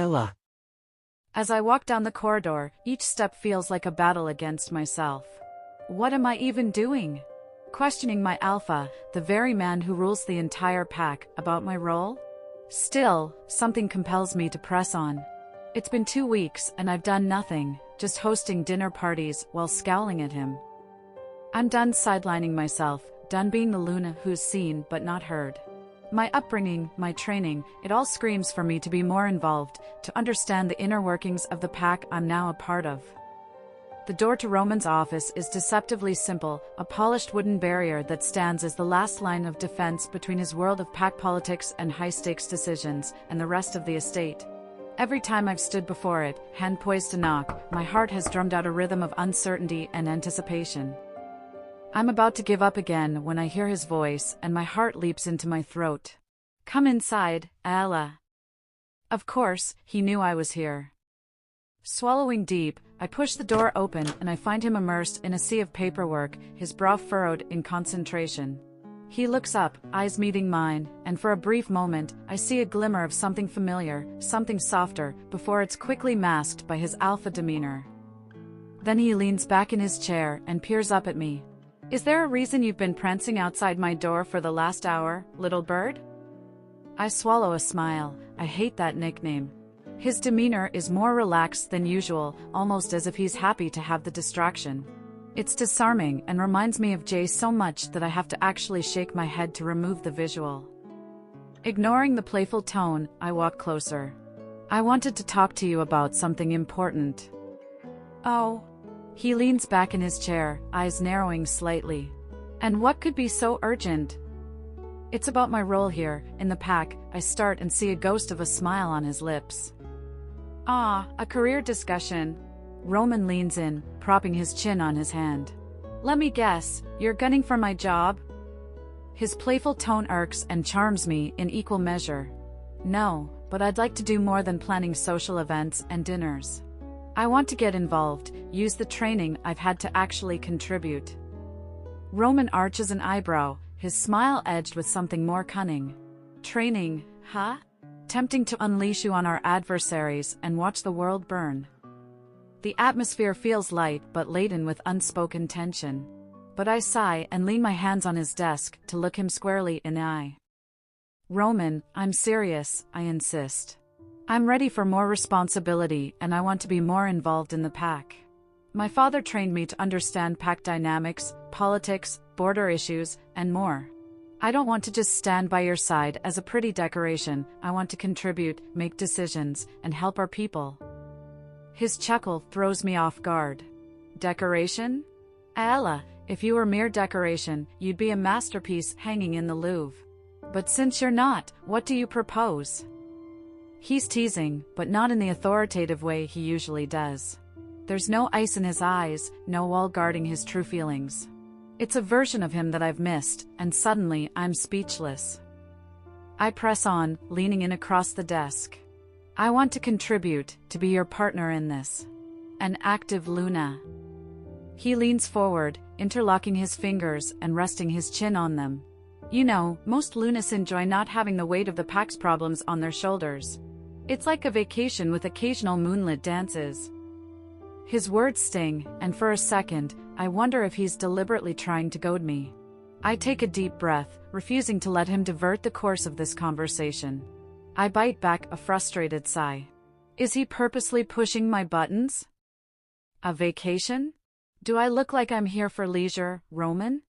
Ella. As I walk down the corridor, each step feels like a battle against myself. What am I even doing? Questioning my alpha, the very man who rules the entire pack, about my role? Still, something compels me to press on. It's been 2 weeks and I've done nothing, just hosting dinner parties while scowling at him. I'm done sidelining myself, done being the Luna who's seen but not heard. My upbringing, my training, it all screams for me to be more involved, to understand the inner workings of the pack I'm now a part of. The door to Roman's office is deceptively simple, a polished wooden barrier that stands as the last line of defense between his world of pack politics and high-stakes decisions, and the rest of the estate. Every time I've stood before it, hand poised to knock, my heart has drummed out a rhythm of uncertainty and anticipation. I'm about to give up again when I hear his voice and my heart leaps into my throat. "Come inside, Ella." Of course, he knew I was here. Swallowing deep, I push the door open and I find him immersed in a sea of paperwork, his brow furrowed in concentration. He looks up, eyes meeting mine, and for a brief moment, I see a glimmer of something familiar, something softer, before it's quickly masked by his alpha demeanor. Then he leans back in his chair and peers up at me. "Is there a reason you've been prancing outside my door for the last hour, little bird?" I swallow a smile. I hate that nickname. His demeanor is more relaxed than usual, almost as if he's happy to have the distraction. It's disarming and reminds me of Jay so much that I have to actually shake my head to remove the visual. Ignoring the playful tone, I walk closer. "I wanted to talk to you about something important." "Oh." He leans back in his chair, eyes narrowing slightly. "And what could be so urgent?" "It's about my role here, in the pack," I start and see a ghost of a smile on his lips. "Ah, a career discussion." Roman leans in, propping his chin on his hand. "Let me guess, you're gunning for my job?" His playful tone irks and charms me in equal measure. "No, but I'd like to do more than planning social events and dinners. I want to get involved, use the training I've had to actually contribute." Roman arches an eyebrow, his smile edged with something more cunning. "Training, huh? Tempting to unleash you on our adversaries and watch the world burn." The atmosphere feels light but laden with unspoken tension. But I sigh and lean my hands on his desk to look him squarely in the eye. "Roman, I'm serious," I insist. "I'm ready for more responsibility and I want to be more involved in the pack. My father trained me to understand pack dynamics, politics, border issues, and more. I don't want to just stand by your side as a pretty decoration. I want to contribute, make decisions, and help our people." His chuckle throws me off guard. "Decoration? Ella, if you were mere decoration, you'd be a masterpiece hanging in the Louvre. But since you're not, what do you propose?" He's teasing, but not in the authoritative way he usually does. There's no ice in his eyes, no wall guarding his true feelings. It's a version of him that I've missed, and suddenly I'm speechless. I press on, leaning in across the desk. "I want to contribute, to be your partner in this. An active Luna." He leans forward, interlocking his fingers and resting his chin on them. "You know, most Lunas enjoy not having the weight of the pack's problems on their shoulders. It's like a vacation with occasional moonlit dances." His words sting, and for a second, I wonder if he's deliberately trying to goad me. I take a deep breath, refusing to let him divert the course of this conversation. I bite back a frustrated sigh. Is he purposely pushing my buttons? A vacation? Do I look like I'm here for leisure, Roman?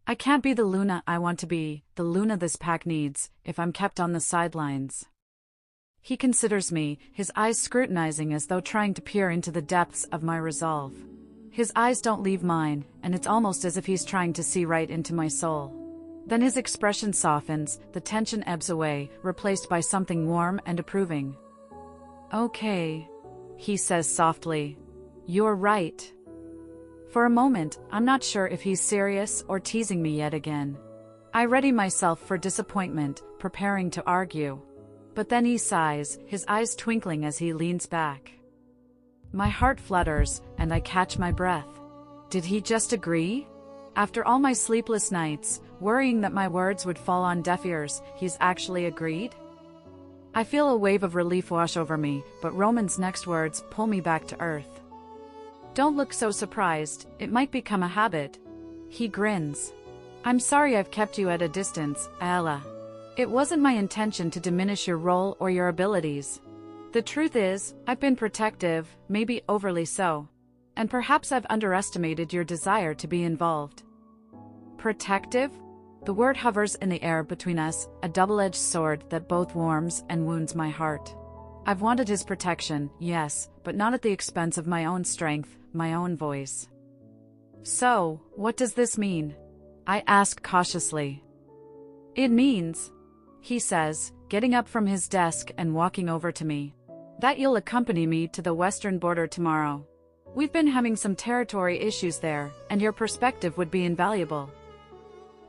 I can't be the Luna I want to be, the Luna this pack needs, if I'm kept on the sidelines. He considers me, his eyes scrutinizing as though trying to peer into the depths of my resolve. His eyes don't leave mine, and it's almost as if he's trying to see right into my soul. Then his expression softens, the tension ebbs away, replaced by something warm and approving. "Okay," he says softly. "You're right." For a moment, I'm not sure if he's serious or teasing me yet again. I ready myself for disappointment, preparing to argue. But then he sighs, his eyes twinkling as he leans back. My heart flutters, and I catch my breath. Did he just agree? After all my sleepless nights, worrying that my words would fall on deaf ears, he's actually agreed? I feel a wave of relief wash over me, but Roman's next words pull me back to earth. Don't look so surprised, it might become a habit. He grins. I'm sorry I've kept you at a distance, Ella. It wasn't my intention to diminish your role or your abilities. The truth is, I've been protective, maybe overly so. And perhaps I've underestimated your desire to be involved. Protective? The word hovers in the air between us, a double-edged sword that both warms and wounds my heart. I've wanted his protection, yes, but not at the expense of my own strength, my own voice. So, what does this mean? I ask cautiously. It means, he says, getting up from his desk and walking over to me, that you'll accompany me to the western border tomorrow. We've been having some territory issues there, and your perspective would be invaluable.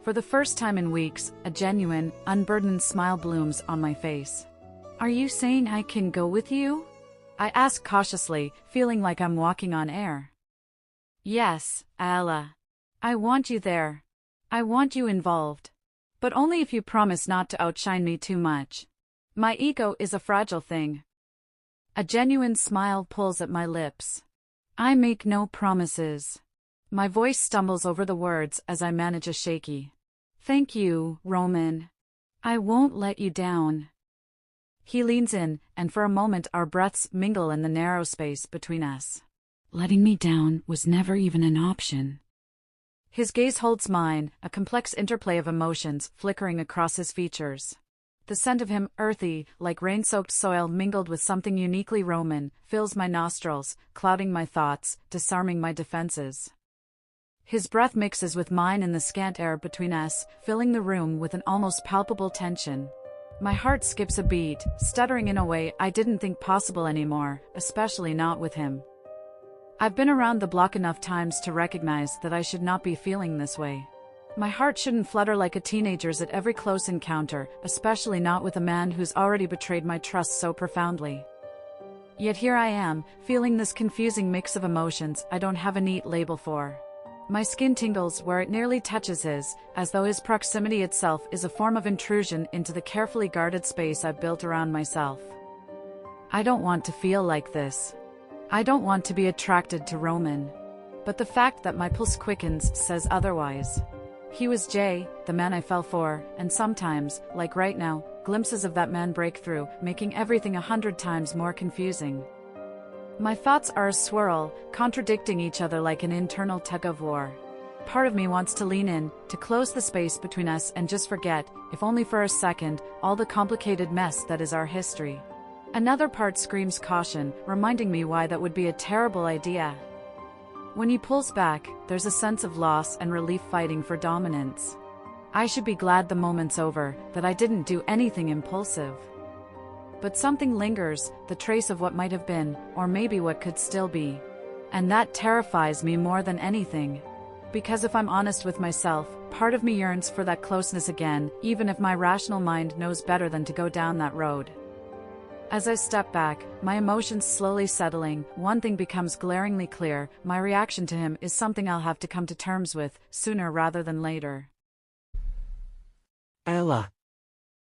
For the first time in weeks, a genuine, unburdened smile blooms on my face. Are you saying I can go with you? I ask cautiously, feeling like I'm walking on air. Yes, Ella. I want you there. I want you involved. But only if you promise not to outshine me too much. My ego is a fragile thing. A genuine smile pulls at my lips. I make no promises. My voice stumbles over the words as I manage a shaky. Thank you, Roman. I won't let you down. He leans in, and for a moment our breaths mingle in the narrow space between us. Letting me down was never even an option. His gaze holds mine, a complex interplay of emotions flickering across his features. The scent of him, earthy, like rain-soaked soil mingled with something uniquely Roman, fills my nostrils, clouding my thoughts, disarming my defenses. His breath mixes with mine in the scant air between us, filling the room with an almost palpable tension. My heart skips a beat, stuttering in a way I didn't think possible anymore, especially not with him. I've been around the block enough times to recognize that I should not be feeling this way. My heart shouldn't flutter like a teenager's at every close encounter, especially not with a man who's already betrayed my trust so profoundly. Yet here I am, feeling this confusing mix of emotions I don't have a neat label for. My skin tingles where it nearly touches his, as though his proximity itself is a form of intrusion into the carefully guarded space I've built around myself. I don't want to feel like this. I don't want to be attracted to Roman. But the fact that my pulse quickens says otherwise. He was Jay, the man I fell for, and sometimes, like right now, glimpses of that man break through, making everything 100 times more confusing. My thoughts are a swirl, contradicting each other like an internal tug-of-war. Part of me wants to lean in, to close the space between us and just forget, if only for a second, all the complicated mess that is our history. Another part screams caution, reminding me why that would be a terrible idea. When he pulls back, there's a sense of loss and relief fighting for dominance. I should be glad the moment's over, that I didn't do anything impulsive. But something lingers, the trace of what might have been, or maybe what could still be. And that terrifies me more than anything. Because if I'm honest with myself, part of me yearns for that closeness again, even if my rational mind knows better than to go down that road. As I step back, my emotions slowly settling, one thing becomes glaringly clear: my reaction to him is something I'll have to come to terms with, sooner rather than later. Ella.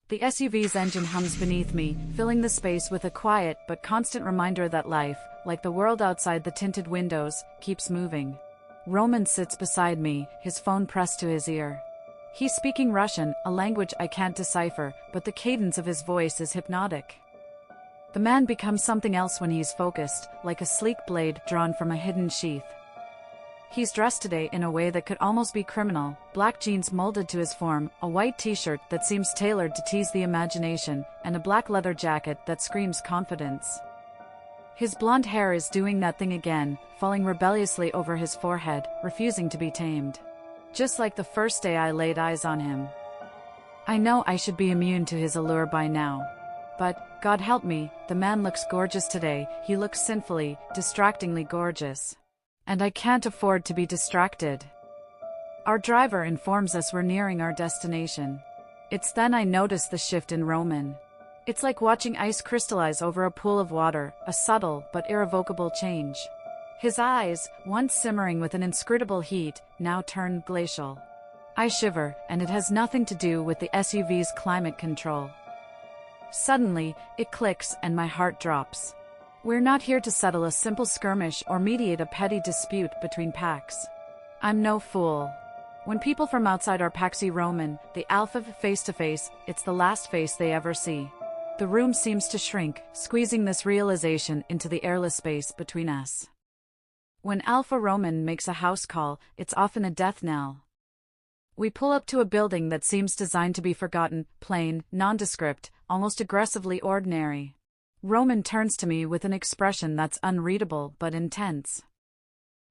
The SUV's engine hums beneath me, filling the space with a quiet but constant reminder that life, like the world outside the tinted windows, keeps moving. Roman sits beside me, his phone pressed to his ear. He's speaking Russian, a language I can't decipher, but the cadence of his voice is hypnotic. The man becomes something else when he's focused, like a sleek blade drawn from a hidden sheath. He's dressed today in a way that could almost be criminal: black jeans molded to his form, a white t-shirt that seems tailored to tease the imagination, and a black leather jacket that screams confidence. His blonde hair is doing that thing again, falling rebelliously over his forehead, refusing to be tamed. Just like the first day I laid eyes on him. I know I should be immune to his allure by now. But, God help me, the man looks gorgeous today. He looks sinfully, distractingly gorgeous. And I can't afford to be distracted. Our driver informs us we're nearing our destination. It's then I notice the shift in Roman. It's like watching ice crystallize over a pool of water, a subtle but irrevocable change. His eyes, once simmering with an inscrutable heat, now turn glacial. I shiver, and it has nothing to do with the SUV's climate control. Suddenly, it clicks and my heart drops. We're not here to settle a simple skirmish or mediate a petty dispute between packs. I'm no fool. When people from outside our pack see Roman, the Alpha face to face, it's the last face they ever see. The room seems to shrink, squeezing this realization into the airless space between us. When Alpha Roman makes a house call, it's often a death knell. We pull up to a building that seems designed to be forgotten, plain, nondescript, almost aggressively ordinary. Roman turns to me with an expression that's unreadable but intense.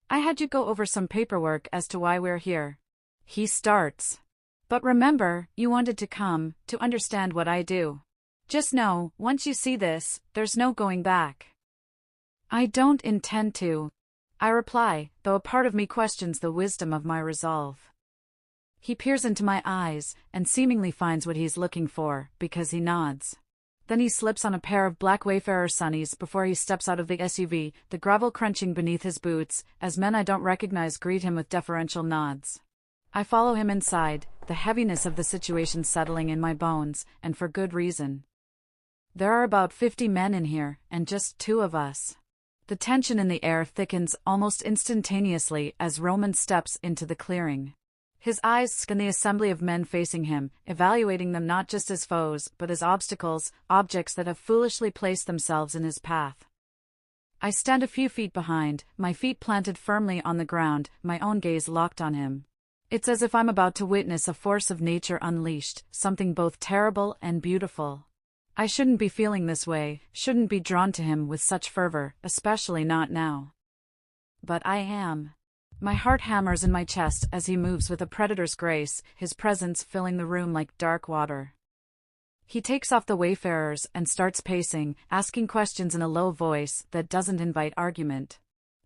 I had you go over some paperwork as to why we're here. He starts. But remember, you wanted to come, to understand what I do. Just know, once you see this, there's no going back. I don't intend to. I reply, though a part of me questions the wisdom of my resolve. He peers into my eyes, and seemingly finds what he's looking for, because he nods. Then he slips on a pair of black Wayfarer sunnies before he steps out of the SUV, the gravel crunching beneath his boots, as men I don't recognize greet him with deferential nods. I follow him inside, the heaviness of the situation settling in my bones, and for good reason. There are about 50 men in here, and just 2 of us. The tension in the air thickens almost instantaneously as Roman steps into the clearing. His eyes scan the assembly of men facing him, evaluating them not just as foes, but as obstacles, objects that have foolishly placed themselves in his path. I stand a few feet behind, my feet planted firmly on the ground, my own gaze locked on him. It's as if I'm about to witness a force of nature unleashed, something both terrible and beautiful. I shouldn't be feeling this way, shouldn't be drawn to him with such fervor, especially not now. But I am. My heart hammers in my chest as he moves with a predator's grace, his presence filling the room like dark water. He takes off the wayfarers and starts pacing, asking questions in a low voice that doesn't invite argument.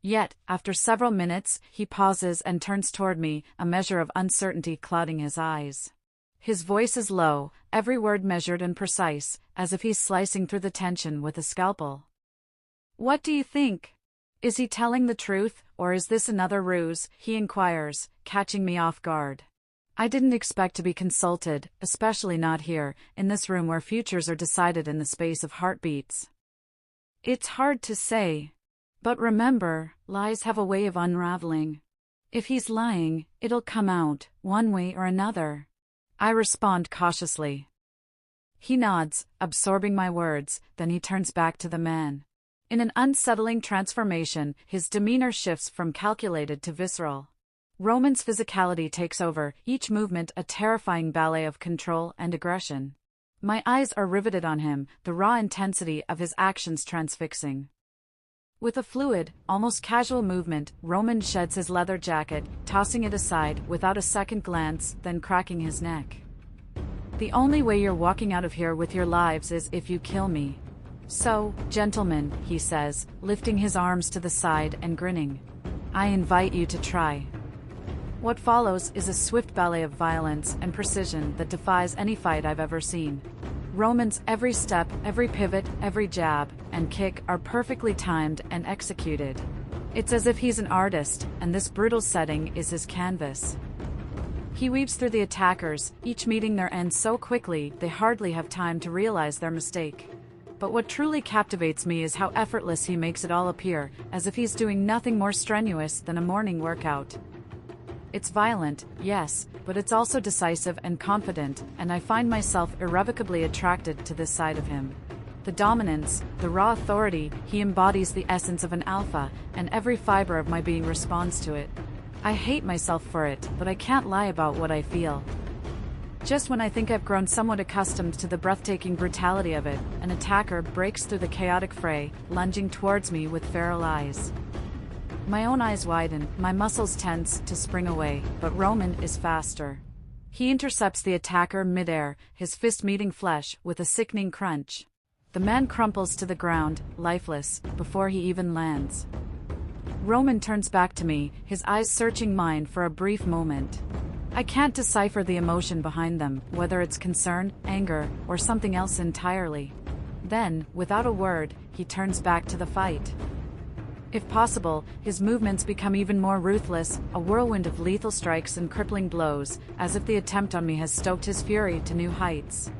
Yet, after several minutes, he pauses and turns toward me, a measure of uncertainty clouding his eyes. His voice is low, every word measured and precise, as if he's slicing through the tension with a scalpel. "What do you think? Is he telling the truth, or is this another ruse?" he inquires, catching me off guard. I didn't expect to be consulted, especially not here, in this room where futures are decided in the space of heartbeats. It's hard to say. But remember, lies have a way of unraveling. If he's lying, it'll come out, one way or another. I respond cautiously. He nods, absorbing my words, then he turns back to the man. In an unsettling transformation, his demeanor shifts from calculated to visceral. Roman's physicality takes over, each movement a terrifying ballet of control and aggression. My eyes are riveted on him, the raw intensity of his actions transfixing. With a fluid, almost casual movement, Roman sheds his leather jacket, tossing it aside without a second glance, then cracking his neck. "The only way you're walking out of here with your lives is if you kill me. So, gentlemen," he says, lifting his arms to the side and grinning, "I invite you to try." What follows is a swift ballet of violence and precision that defies any fight I've ever seen. Roman's every step, every pivot, every jab and kick are perfectly timed and executed. It's as if he's an artist, and this brutal setting is his canvas. He weaves through the attackers, each meeting their end so quickly they hardly have time to realize their mistake. But what truly captivates me is how effortless he makes it all appear, as if he's doing nothing more strenuous than a morning workout. It's violent, yes, but it's also decisive and confident, and I find myself irrevocably attracted to this side of him. The dominance, the raw authority, he embodies the essence of an alpha, and every fiber of my being responds to it. I hate myself for it, but I can't lie about what I feel. Just when I think I've grown somewhat accustomed to the breathtaking brutality of it, an attacker breaks through the chaotic fray, lunging towards me with feral eyes. My own eyes widen, my muscles tense to spring away, but Roman is faster. He intercepts the attacker midair, his fist meeting flesh with a sickening crunch. The man crumples to the ground, lifeless, before he even lands. Roman turns back to me, his eyes searching mine for a brief moment. I can't decipher the emotion behind them, whether it's concern, anger, or something else entirely. Then, without a word, he turns back to the fight. If possible, his movements become even more ruthless, a whirlwind of lethal strikes and crippling blows, as if the attempt on me has stoked his fury to new heights.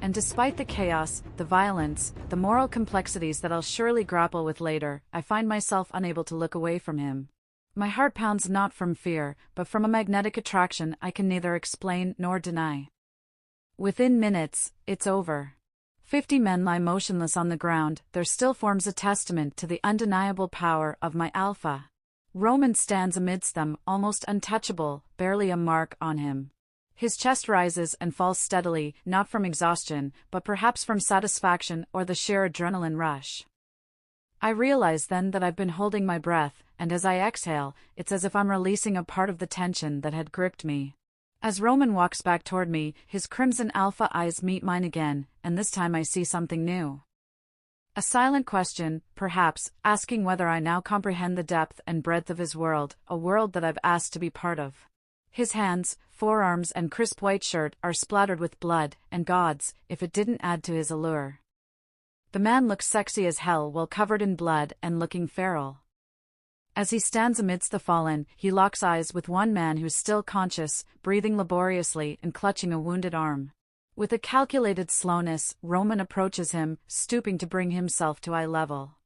And despite the chaos, the violence, the moral complexities that I'll surely grapple with later, I find myself unable to look away from him. My heart pounds not from fear, but from a magnetic attraction I can neither explain nor deny. Within minutes, it's over. 50 men lie motionless on the ground, their still forms a testament to the undeniable power of my alpha. Roman stands amidst them, almost untouchable, barely a mark on him. His chest rises and falls steadily, not from exhaustion, but perhaps from satisfaction or the sheer adrenaline rush. I realize then that I've been holding my breath, and as I exhale, it's as if I'm releasing a part of the tension that had gripped me. As Roman walks back toward me, his crimson alpha eyes meet mine again, and this time I see something new. A silent question, perhaps, asking whether I now comprehend the depth and breadth of his world, a world that I've asked to be part of. His hands, forearms and crisp white shirt are splattered with blood, and gods, if it didn't add to his allure. The man looks sexy as hell while covered in blood and looking feral. As he stands amidst the fallen, he locks eyes with one man who's still conscious, breathing laboriously and clutching a wounded arm. With a calculated slowness, Roman approaches him, stooping to bring himself to eye level.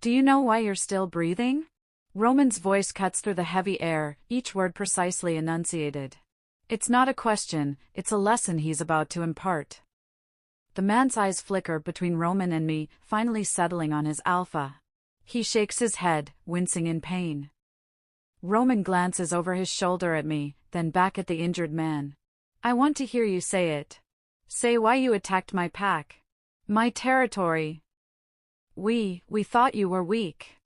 "Do you know why you're still breathing?" Roman's voice cuts through the heavy air, each word precisely enunciated. It's not a question, it's a lesson he's about to impart. The man's eyes flicker between Roman and me, finally settling on his alpha. He shakes his head, wincing in pain. Roman glances over his shoulder at me, then back at the injured man. "I want to hear you say it. Say why you attacked my pack. My territory. We thought you were weak.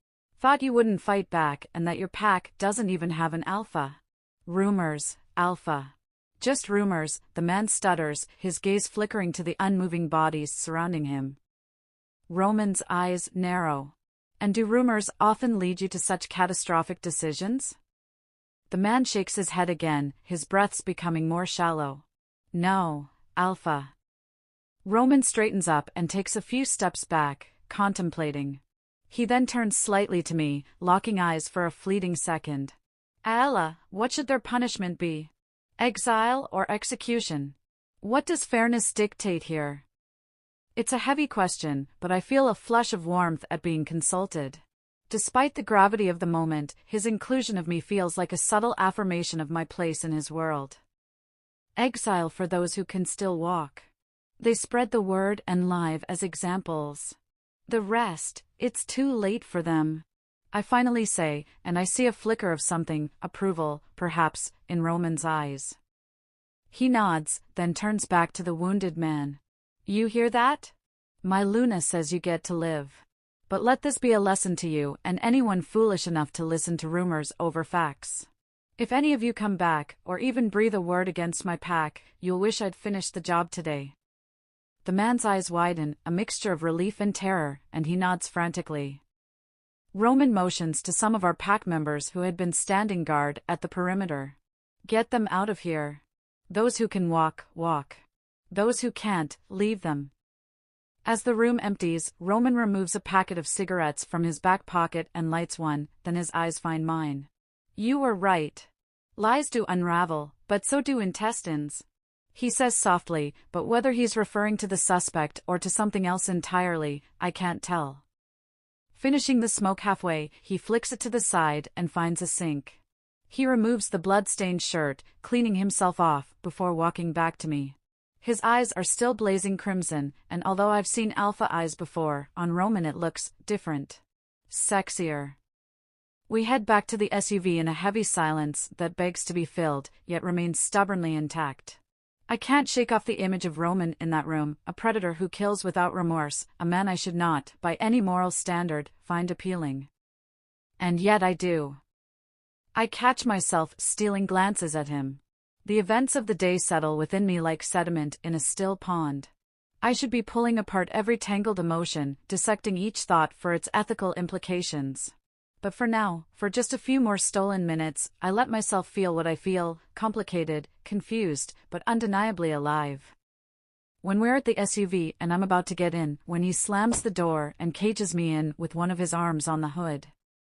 Thought you wouldn't fight back and that your pack doesn't even have an alpha." "Rumors, alpha. Just rumors," the man stutters, his gaze flickering to the unmoving bodies surrounding him. Roman's eyes narrow. "And do rumors often lead you to such catastrophic decisions?" The man shakes his head again, his breaths becoming more shallow. "No, alpha." Roman straightens up and takes a few steps back, contemplating. He then turns slightly to me, locking eyes for a fleeting second. "Ella, what should their punishment be? Exile or execution? What does fairness dictate here?" It's a heavy question, but I feel a flush of warmth at being consulted. Despite the gravity of the moment, his inclusion of me feels like a subtle affirmation of my place in his world. Exile for those who can still walk. They spread the word and live as examples. The rest, it's too late for them. I finally say, and I see a flicker of something, approval, perhaps, in Roman's eyes. He nods, then turns back to the wounded man. "You hear that? My Luna says you get to live. But let this be a lesson to you and anyone foolish enough to listen to rumors over facts. If any of you come back, or even breathe a word against my pack, you'll wish I'd finished the job today." The man's eyes widen, a mixture of relief and terror, and he nods frantically. Roman motions to some of our pack members who had been standing guard at the perimeter. "Get them out of here. Those who can walk, walk. Those who can't, leave them." As the room empties, Roman removes a packet of cigarettes from his back pocket and lights one, then his eyes find mine. "You were right. Lies do unravel, but so do intestines," he says softly, but whether he's referring to the suspect or to something else entirely, I can't tell. Finishing the smoke halfway, he flicks it to the side and finds a sink. He removes the blood-stained shirt, cleaning himself off, before walking back to me. His eyes are still blazing crimson, and although I've seen alpha eyes before, on Roman it looks different. Sexier. We head back to the SUV in a heavy silence that begs to be filled, yet remains stubbornly intact. I can't shake off the image of Roman in that room, a predator who kills without remorse, a man I should not, by any moral standard, find appealing. And yet I do. I catch myself stealing glances at him. The events of the day settle within me like sediment in a still pond. I should be pulling apart every tangled emotion, dissecting each thought for its ethical implications. But for now, for just a few more stolen minutes, I let myself feel what I feel, complicated, confused, but undeniably alive. When we're at the SUV and I'm about to get in, when he slams the door and cages me in with one of his arms on the hood.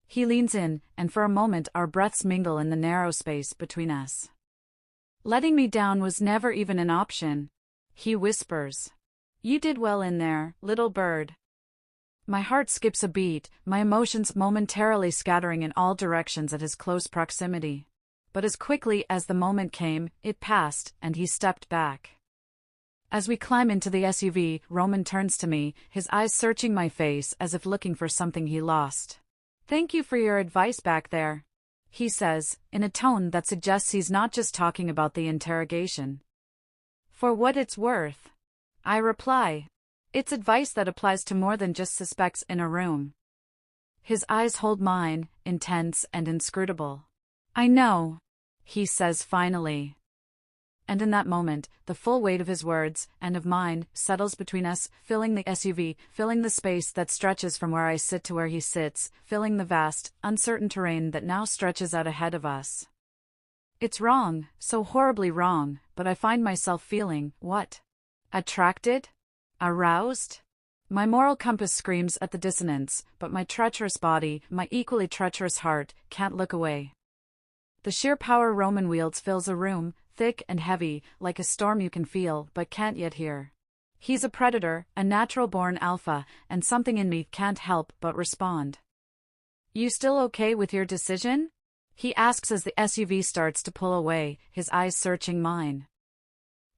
He leans in, and for a moment our breaths mingle in the narrow space between us. Letting me down was never even an option. He whispers. You did well in there, little bird. My heart skips a beat, my emotions momentarily scattering in all directions at his close proximity. But as quickly as the moment came, it passed, and he stepped back. As we climb into the SUV, Roman turns to me, his eyes searching my face as if looking for something he lost. Thank you for your advice back there, he says, in a tone that suggests he's not just talking about the interrogation. For what it's worth, I reply. It's advice that applies to more than just suspects in a room. His eyes hold mine, intense and inscrutable. I know, he says finally. And in that moment, the full weight of his words, and of mine, settles between us, filling the SUV, filling the space that stretches from where I sit to where he sits, filling the vast, uncertain terrain that now stretches out ahead of us. It's wrong, so horribly wrong, but I find myself feeling, what? Attracted? Aroused? My moral compass screams at the dissonance, but my treacherous body, my equally treacherous heart, can't look away. The sheer power Roman wields fills a room, thick and heavy, like a storm you can feel but can't yet hear. He's a predator, a natural-born alpha, and something in me can't help but respond. You still okay with your decision? He asks as the SUV starts to pull away, his eyes searching mine.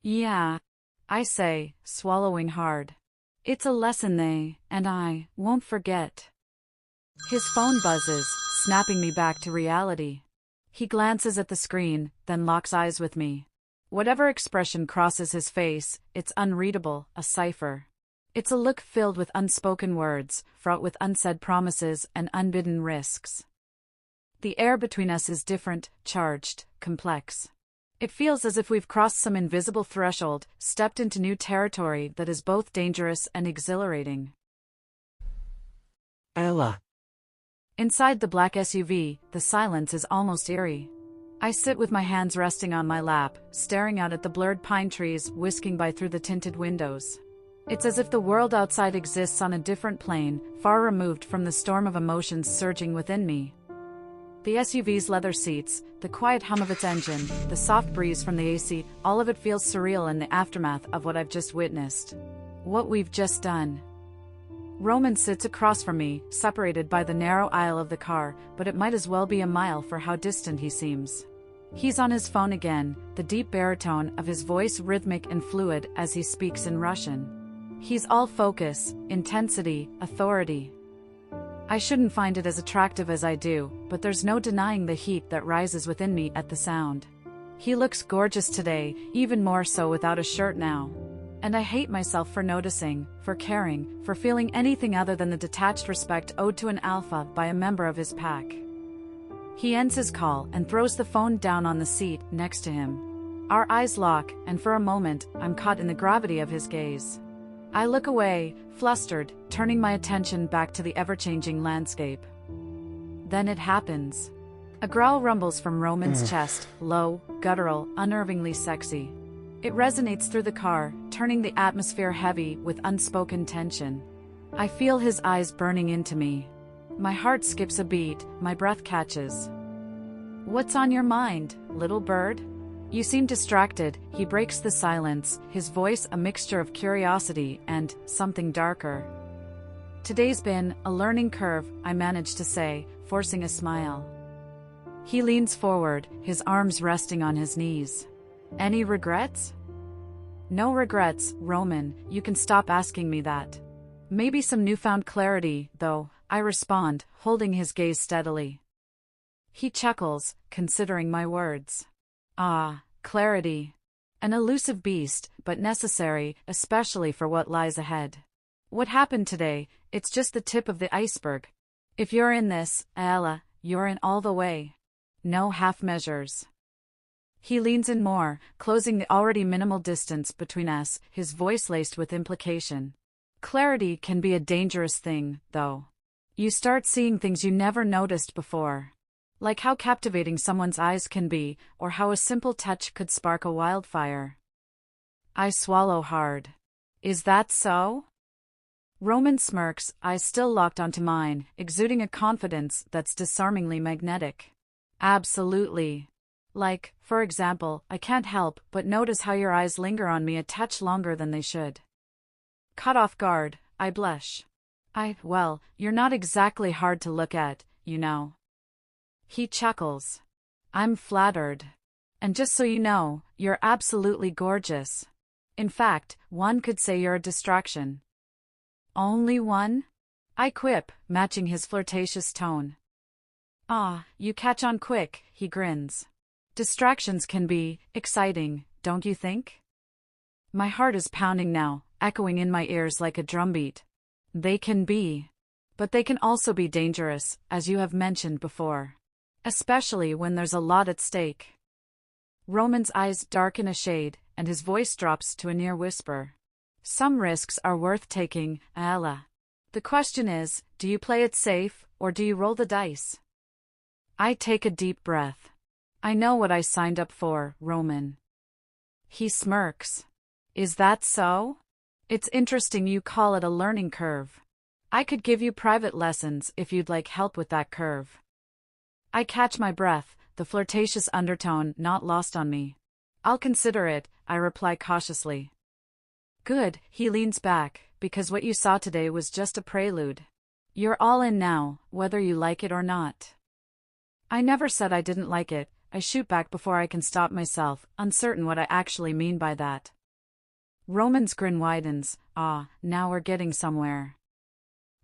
Yeah, I say, swallowing hard. It's a lesson they, and I, won't forget. His phone buzzes, snapping me back to reality. He glances at the screen, then locks eyes with me. Whatever expression crosses his face, it's unreadable, a cipher. It's a look filled with unspoken words, fraught with unsaid promises and unbidden risks. The air between us is different, charged, complex. It feels as if we've crossed some invisible threshold, stepped into new territory that is both dangerous and exhilarating. Ella. Inside the black SUV, the silence is almost eerie. I sit with my hands resting on my lap, staring out at the blurred pine trees whisking by through the tinted windows. It's as if the world outside exists on a different plane, far removed from the storm of emotions surging within me. The SUV's leather seats, the quiet hum of its engine, the soft breeze from the AC, all of it feels surreal in the aftermath of what I've just witnessed. What we've just done. Roman sits across from me, separated by the narrow aisle of the car, but it might as well be a mile for how distant he seems. He's on his phone again, the deep baritone of his voice rhythmic and fluid as he speaks in Russian. He's all focus, intensity, authority. I shouldn't find it as attractive as I do, but there's no denying the heat that rises within me at the sound. He looks gorgeous today, even more so without a shirt now. And I hate myself for noticing, for caring, for feeling anything other than the detached respect owed to an alpha by a member of his pack. He ends his call and throws the phone down on the seat next to him. Our eyes lock, and for a moment, I'm caught in the gravity of his gaze. I look away, flustered, turning my attention back to the ever-changing landscape. Then it happens. A growl rumbles from Roman's chest, low, guttural, unnervingly sexy. It resonates through the car, turning the atmosphere heavy with unspoken tension. I feel his eyes burning into me. My heart skips a beat, my breath catches. What's on your mind, little bird? You seem distracted. He breaks the silence, his voice a mixture of curiosity and something darker. Today's been a learning curve, I manage to say, forcing a smile. He leans forward, his arms resting on his knees. Any regrets? No regrets, Roman, you can stop asking me that. Maybe some newfound clarity, though, I respond, holding his gaze steadily. He chuckles, considering my words. Ah, clarity. An elusive beast, but necessary, especially for what lies ahead. What happened today, it's just the tip of the iceberg. If you're in this, Ella, you're in all the way. No half measures. He leans in more, closing the already minimal distance between us, his voice laced with implication. Clarity can be a dangerous thing, though. You start seeing things you never noticed before. Like how captivating someone's eyes can be, or how a simple touch could spark a wildfire. I swallow hard. Is that so? Roman smirks, eyes still locked onto mine, exuding a confidence that's disarmingly magnetic. Absolutely. Like, for example, I can't help but notice how your eyes linger on me a touch longer than they should. Caught off guard, I blush. Well, you're not exactly hard to look at, you know. He chuckles. I'm flattered. And just so you know, you're absolutely gorgeous. In fact, one could say you're a distraction. Only one? I quip, matching his flirtatious tone. Ah, you catch on quick, he grins. Distractions can be exciting, don't you think? My heart is pounding now, echoing in my ears like a drumbeat. They can be. But they can also be dangerous, as you have mentioned before. Especially when there's a lot at stake. Roman's eyes darken a shade, and his voice drops to a near whisper. Some risks are worth taking, Ella. The question is, do you play it safe, or do you roll the dice? I take a deep breath. I know what I signed up for, Roman. He smirks. Is that so? It's interesting you call it a learning curve. I could give you private lessons if you'd like help with that curve. I catch my breath, the flirtatious undertone not lost on me. I'll consider it, I reply cautiously. Good, he leans back, because what you saw today was just a prelude. You're all in now, whether you like it or not. I never said I didn't like it, I shoot back before I can stop myself, uncertain what I actually mean by that. Roman's grin widens. Ah, now we're getting somewhere.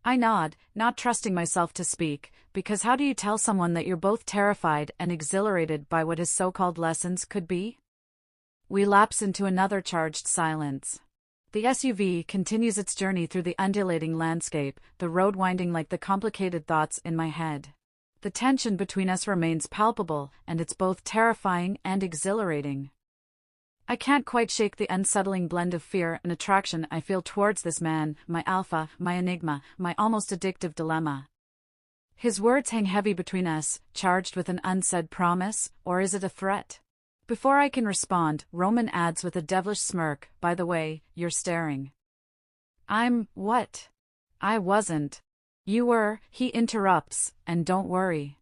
I nod, not trusting myself to speak, because how do you tell someone that you're both terrified and exhilarated by what his so-called lessons could be? We lapse into another charged silence. The SUV continues its journey through the undulating landscape, the road winding like the complicated thoughts in my head. The tension between us remains palpable, and it's both terrifying and exhilarating. I can't quite shake the unsettling blend of fear and attraction I feel towards this man, my alpha, my enigma, my almost addictive dilemma. His words hang heavy between us, charged with an unsaid promise, or is it a threat? Before I can respond, Roman adds with a devilish smirk, by the way, you're staring. What? I wasn't. You were, he interrupts, and don't worry.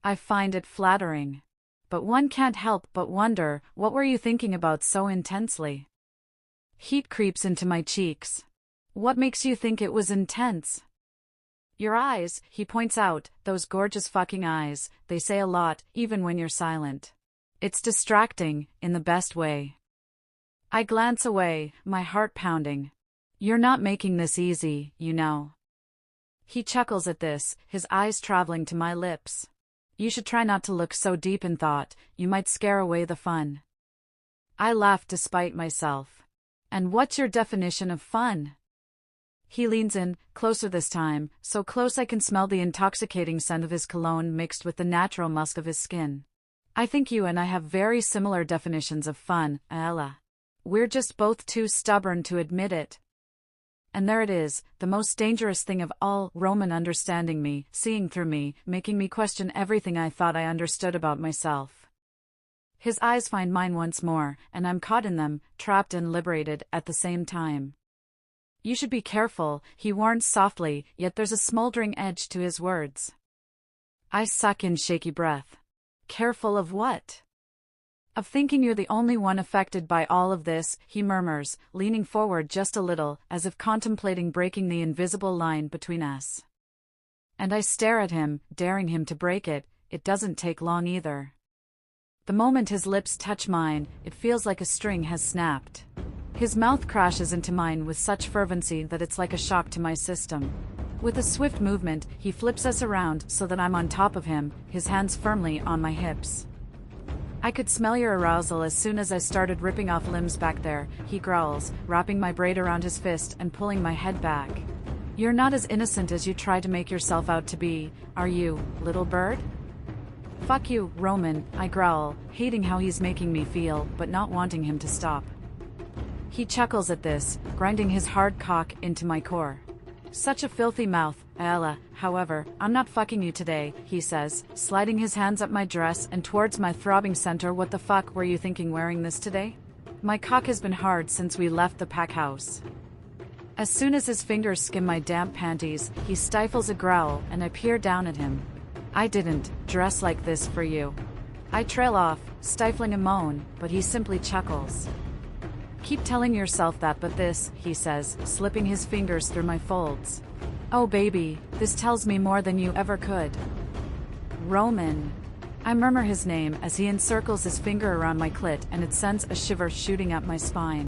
I find it flattering. But one can't help but wonder, what were you thinking about so intensely? Heat creeps into my cheeks. What makes you think it was intense? Your eyes, he points out, those gorgeous fucking eyes, they say a lot, even when you're silent. It's distracting, in the best way. I glance away, my heart pounding. You're not making this easy, you know. He chuckles at this, his eyes traveling to my lips. You should try not to look so deep in thought, you might scare away the fun. I laugh despite myself. And what's your definition of fun? He leans in, closer this time, so close I can smell the intoxicating scent of his cologne mixed with the natural musk of his skin. I think you and I have very similar definitions of fun, Ella. We're just both too stubborn to admit it. And there it is, the most dangerous thing of all, Roman understanding me, seeing through me, making me question everything I thought I understood about myself. His eyes find mine once more, and I'm caught in them, trapped and liberated at the same time. You should be careful, he warns softly, yet there's a smoldering edge to his words. I suck in shaky breath. Careful of what? Of thinking you're the only one affected by all of this, he murmurs, leaning forward just a little, as if contemplating breaking the invisible line between us. And I stare at him, daring him to break it. It doesn't take long either. The moment his lips touch mine, it feels like a string has snapped. His mouth crashes into mine with such fervency that it's like a shock to my system. With a swift movement, he flips us around so that I'm on top of him, his hands firmly on my hips. I could smell your arousal as soon as I started ripping off limbs back there, he growls, wrapping my braid around his fist and pulling my head back. You're not as innocent as you try to make yourself out to be, are you, little bird? Fuck you, Roman, I growl, hating how he's making me feel, but not wanting him to stop. He chuckles at this, grinding his hard cock into my core. Such a filthy mouth, Ella. However, I'm not fucking you today, he says, sliding his hands up my dress and towards my throbbing center. What the fuck were you thinking wearing this today? My cock has been hard since we left the pack house. As soon as his fingers skim my damp panties, he stifles a growl and I peer down at him. I didn't dress like this for you. I trail off, stifling a moan, but he simply chuckles. Keep telling yourself that, but this, he says, slipping his fingers through my folds. Oh baby, this tells me more than you ever could. Roman. I murmur his name as he encircles his finger around my clit, and it sends a shiver shooting up my spine.